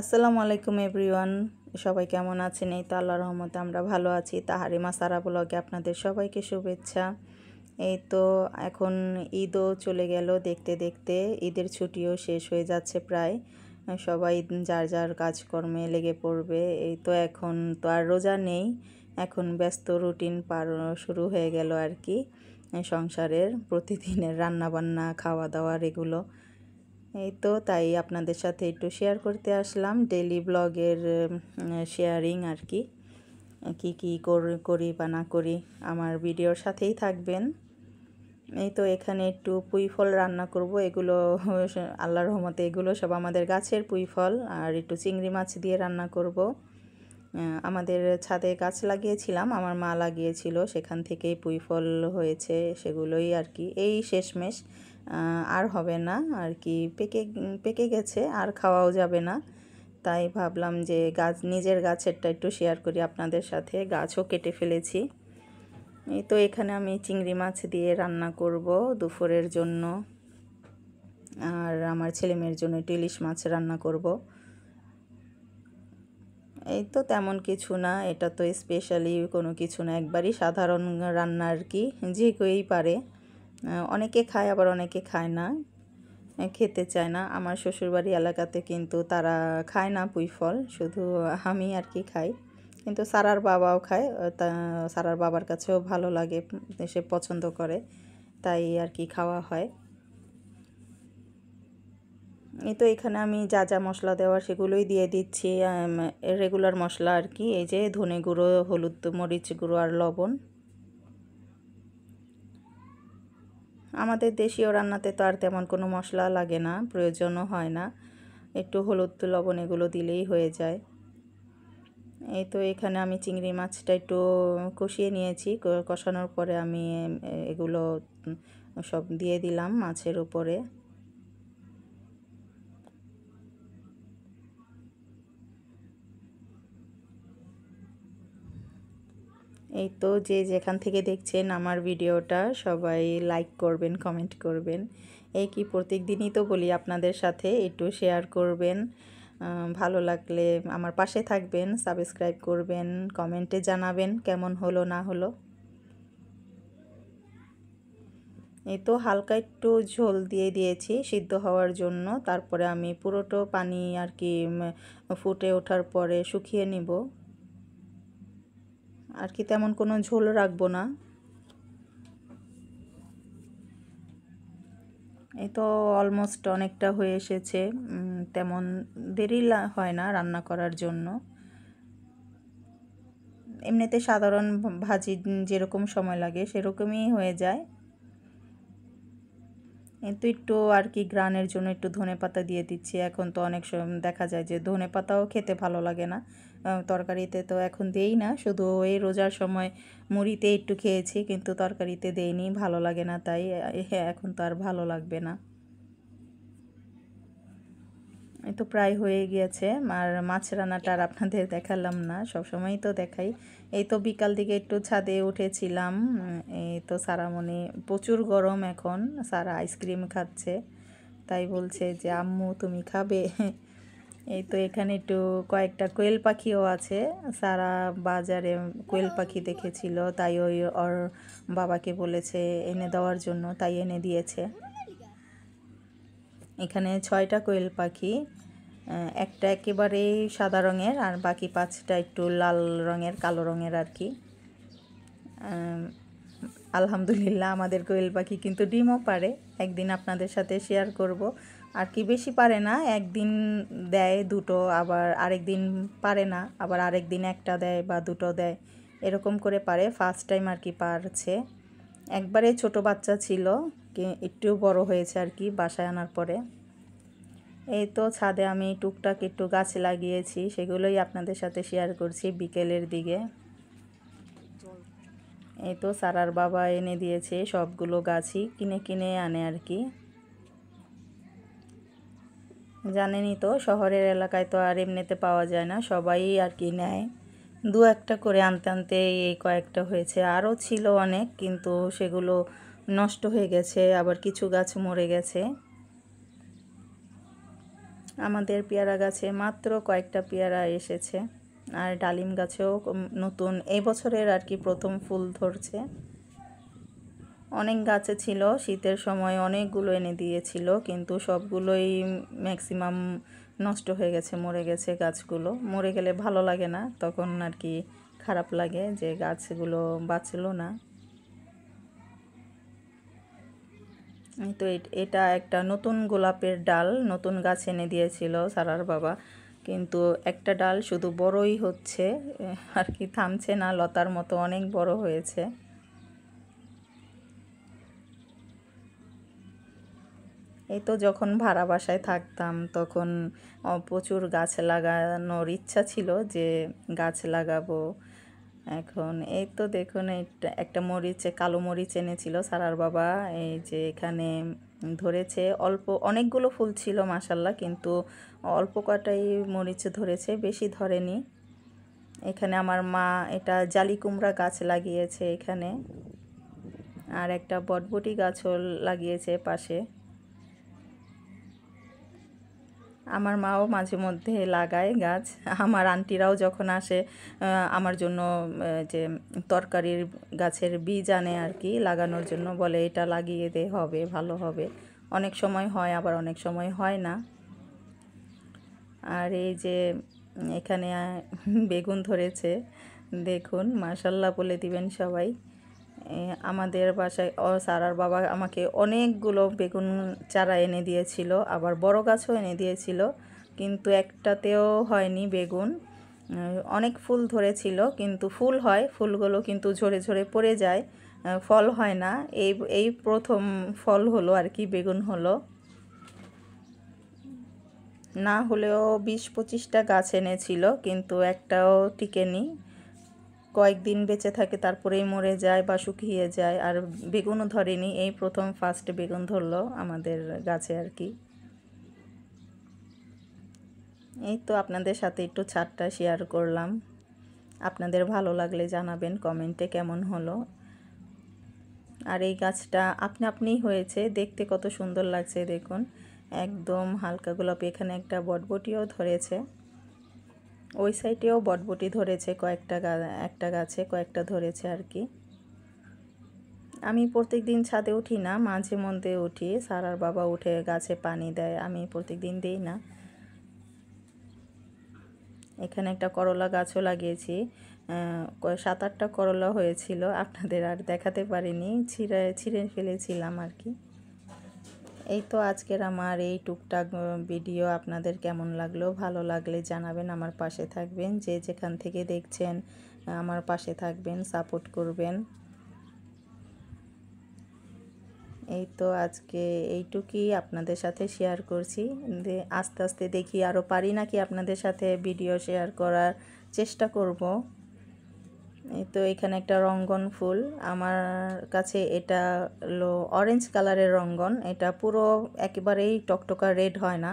আসসালামু আলাইকুম এভরিওয়ান। সবাই কেমন আছেন? এই তো আল্লাহর রহমতে আমরা ভালো আছি। তাহারিমা সারা ব্লগে আপনাদের সবাইকে শুভেচ্ছা। এই তো এখন ঈদও চলে গেল দেখতে দেখতে, ঈদের ছুটিও শেষ হয়ে যাচ্ছে প্রায়। সবাই যার যার কাজকর্মে লেগে পড়বে। এই তো এখন তো আর রোজা নেই, এখন ব্যস্ত রুটিন পার শুরু হয়ে গেল আর কি। সংসারের প্রতিদিনের রান্নাবান্না, খাওয়া দাওয়ার এগুলো। এই তো তাই আপনাদের সাথে একটু শেয়ার করতে আসলাম ডেইলি ব্লগের শেয়ারিং আর কি, কি করি বা না করি আমার ভিডিওর সাথেই থাকবেন। এই তো এখানে একটু পুঁই ফল রান্না করব। এগুলো আল্লাহর রহমতে এগুলো সব আমাদের গাছের পুঁই ফল, আর একটু চিংড়ি মাছ দিয়ে রান্না করব। আমাদের ছাদে গাছ লাগিয়েছিলাম, আমার মা লাগিয়েছিল, সেখান থেকেই পুঁই ফল হয়েছে, সেগুলোই আর কি এই শেষমেশ। আর হবে না আর কি, পেকে পেকে গেছে, আর খাওয়াও যাবে না। তাই ভাবলাম যে নিজের গাছেরটা একটু শেয়ার করি আপনাদের সাথে। গাছও কেটে ফেলেছি। এই তো এখানে আমি চিংড়ি মাছ দিয়ে রান্না করব দুপুরের জন্য, আর আমার ছেলেমেয়ের জন্য একটু ইলিশ মাছ রান্না করব। এই তো তেমন কিছু না, এটা তো স্পেশালি কোনো কিছু না, একবারই সাধারণ রান্না আর কি, যে কেউই পারে। অনেকে খায় আবার অনেকে খায় না, খেতে চায় না। আমার শ্বশুরবাড়ি এলাকাতে কিন্তু তারা খায় না পুঁই ফল, শুধু আমি আর কি খাই। কিন্তু সারার বাবাও খায়, তা সারার বাবার কাছেও ভালো লাগে, সে পছন্দ করে, তাই আর কি খাওয়া হয়। এই তো এখানে আমি যা যা মশলা দেওয়ার সেগুলোই দিয়ে দিচ্ছি, রেগুলার মশলা আর কি। এই যে ধনে গুঁড়ো, হলুদ, মরিচ গুঁড়ো আর লবণ। আমাদের দেশীয় রান্নাতে তো আর তেমন কোনো মশলা লাগে না, প্রয়োজনও হয় না, একটু হলুদ লবণ এগুলো দিলেই হয়ে যায়। এই তো এখানে আমি চিংড়ি মাছটা একটু কষিয়ে নিয়েছি, কষানোর পরে আমি এগুলো সব দিয়ে দিলাম মাছের উপরে। এই তো যে যেখান থেকে দেখছেন আমার ভিডিওটা, সবাই লাইক করবেন, কমেন্ট করবেন। এই কি প্রত্যেক দিনই তো বলি আপনাদের সাথে একটু শেয়ার করবেন, ভালো লাগলে আমার পাশে থাকবেন, সাবস্ক্রাইব করবেন, কমেন্টে জানাবেন কেমন হলো না হলো। এই তো হালকা একটু ঝোল দিয়ে দিয়েছি সিদ্ধ হওয়ার জন্য, তারপরে আমি পুরোটা পানি আর কি ফুটে ওঠার পরে শুকিয়ে নিব আর কি, তেমন কোনো ঝোল রাখবো না। এই তো অলমোস্ট অনেকটা হয়ে এসেছে, তেমন দেরি হয় না রান্না করার জন্য। এমনিতে সাধারণ ভাজি যেরকম সময় লাগে সেরকমই হয়ে যায়। কিন্তু একটু আর কি গ্রানের জন্য একটু ধনেপাতা দিয়ে দিচ্ছি। এখন তো অনেক সময় দেখা যায় যে ধনেপাতাও খেতে ভালো লাগে না, তরকারিতে তো এখন দেই না, শুধু এই রোজার সময় মুড়িতে একটু খেয়েছি, কিন্তু তরকারিতে দেইনি, ভালো লাগে না, তাই এখন তো আর ভালো লাগবে না। এই তো প্রায় হয়ে গিয়েছে, আর মাছ রান্নাটা আর আপনাদের দেখালাম না, সবসময়ই তো দেখাই। এই তো বিকাল দিকে একটু ছাদে উঠেছিলাম। এই তো সারামণি, প্রচুর গরম এখন, সারা আইসক্রিম খাচ্ছে, তাই বলছে যে আম্মু তুমি খাবে। এই তো এখানে একটু কয়েকটা কোয়েল পাখিও আছে, সারা বাজারে কোয়েল পাখি দেখেছিল, তাই ওর বাবাকে বলেছে এনে দেওয়ার জন্য, তাই এনে দিয়েছে। এখানে 6টা কোয়েল পাখি, একটা একেবারেই সাদা রঙের, আর বাকি 5টা একটু লাল রঙের, কালো রঙের আর কি। আলহামদুলিল্লাহ আমাদের কোয়েল পাখি কিন্তু ডিমও পারে, একদিন আপনাদের সাথে শেয়ার করব। আর কি বেশি পারে না, একদিন দেয় দুটো, আবার আরেক দিন পারে না, আবার আরেক দিন একটা দেয় বা দুটো দেয়, এরকম করে পারে। ফার্স্ট টাইম আর কি পারছে। একবারে ছোট বাচ্চা ছিল, একটু বড় হয়েছে আর কি বাসায় আনার পরে। এই তো ছাদে আমি টুকটাক একটু গাছ লাগিয়েছি, সেগুলোই আপনাদের সাথে শেয়ার করছি বিকেলের দিকে। এই তো সারার বাবা এনে দিয়েছে, সবগুলো গাছই কিনে কিনে আনে আর কি। জানেনই তো শহরের এলাকায় তো আর এমনিতে পাওয়া যায় না, সবাই আর কি নেয়, দু একটা করে আনতে আনতে এই কয়েকটা হয়েছে। আরও ছিল অনেক, কিন্তু সেগুলো নষ্ট হয়ে গেছে, আবার কিছু গাছ মরে গেছে। আমাদের পেয়ারা গাছে মাত্র কয়েকটা পেয়ারা এসেছে, আর ডালিম গাছেও নতুন এই বছরের আর কি প্রথম ফুল ধরছে। অনেক গাছে ছিল, শীতের সময় অনেকগুলো এনে দিয়েছিল, কিন্তু সবগুলোই ম্যাক্সিমাম নষ্ট হয়ে গেছে, মরে গেছে। গাছগুলো মরে গেলে ভালো লাগে না, তখন আর কি খারাপ লাগে যে গাছগুলো বাঁচলো না। তো এটা একটা নতুন গোলাপের ডাল নতুন গাছ এনে দিয়েছিল সারার বাবা, কিন্তু একটা ডাল শুধু বড়ই হচ্ছে আর কি, থামছে না, লতার মতো অনেক বড় হয়েছে। এই তো যখন ভাড়া বাসায় থাকতাম তখন প্রচুর গাছ লাগানোর ইচ্ছা ছিল যে গাছ লাগাবো। এখন এই তো দেখুন একটা মরিচে কালো মরিচ এনেছিল সারার বাবা, এই যে এখানে ধরেছে অল্প, অনেকগুলো ফুল ছিল মাশাল্লাহ, কিন্তু অল্প কটাই মরিচ ধরেছে, বেশি ধরেনি। এখানে আমার মা এটা জালি কুমড়া গাছ লাগিয়েছে এখানে, আর একটা বটবটি গাছও লাগিয়েছে পাশে। আমার মাও মাঝে মধ্যে লাগায় গাছ। আমার আন্টিরাও যখন আসে আমার জন্য যে তরকারির গাছের বীজ আনে আর কি লাগানোর জন্য, বলে এটা লাগিয়ে দে, হবে ভালো হবে। অনেক সময় হয়, আবার অনেক সময় হয় না। আর এই যে এখানে বেগুন ধরেছে, দেখুন মাশাল্লাহ বলে দিবেন সবাই। আমাদের বাসায় সারার বাবা আমাকে অনেকগুলো বেগুন চারা এনে দিয়েছিল, আবার বড় গাছও এনে দিয়েছিল, কিন্তু একটাতেও হয়নি বেগুন। অনেক ফুল ধরেছিল, কিন্তু ফুল হয়, ফুলগুলো কিন্তু ঝরে ঝরে পড়ে যায়, ফল হয় না। এই প্রথম ফল হলো আর কি, বেগুন হলো। না হলেও 20-25টা গাছ এনেছিল, কিন্তু একটাও টিকেনি, কয়েকদিন বেঁচে থাকে তারপরেই মরে যায় বা শুকিয়ে যায়, আর বেগুনও ধরেনি। এই প্রথম ফার্স্ট বেগুন ধরলো আমাদের গাছে আর কি। এই তো আপনাদের সাথে একটু ছাদটা শেয়ার করলাম, আপনাদের ভালো লাগলে জানাবেন কমেন্টে কেমন হলো। আর এই গাছটা আপনিই হয়েছে, দেখতে কত সুন্দর লাগছে দেখুন, একদম হালকা গোলাপি। এখানে একটা বটবটিও ধরেছে, ওই সাইডেও বটবটি ধরেছে একটা গাছে কয়েকটা ধরেছে আর কি। আমি প্রত্যেক দিন ছাদে উঠি না, মাঝে মধ্যে উঠি, সারার বাবা উঠে গাছে পানি দেয়, আমি প্রত্যেক দিন দিই না। এখানে একটা করলা গাছও লাগিয়েছি, 7-8টা করলা হয়েছিল, আপনাদের আর দেখাতে পারিনি, ছিঁড়ে ফেলেছিলাম আর কি। এই তো আজকের আমার এই টুকটাক ভিডিও আপনাদের কেমন লাগলো, ভালো লাগলে জানাবেন, আমার পাশে থাকবেন, যে যেখান থেকে দেখছেন আমার পাশে থাকবেন, সাপোর্ট করবেন। এই তো আজকে এইটুকুই আপনাদের সাথে শেয়ার করছি, আস্তে আস্তে দেখি আরও পারি নাকি আপনাদের সাথে ভিডিও শেয়ার করার চেষ্টা করব। এই তো এখানে একটা রঙ্গন ফুল, আমার কাছে এটা হলো অরেঞ্জ কালারের রঙ্গন, এটা পুরো একেবারেই টকটকা রেড হয় না,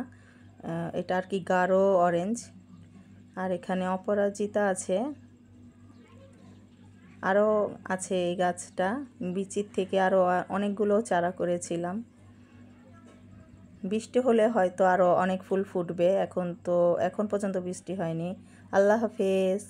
এটা আর কি গাঢ় অরেঞ্জ। আর এখানে অপরাজিতা আছে, আরও আছে এই গাছটা, বিচির থেকে আরও অনেকগুলো চারা করেছিলাম। বৃষ্টি হলে হয়তো আরও অনেক ফুল ফুটবে, এখন পর্যন্ত বৃষ্টি হয়নি। আল্লাহ হাফেজ।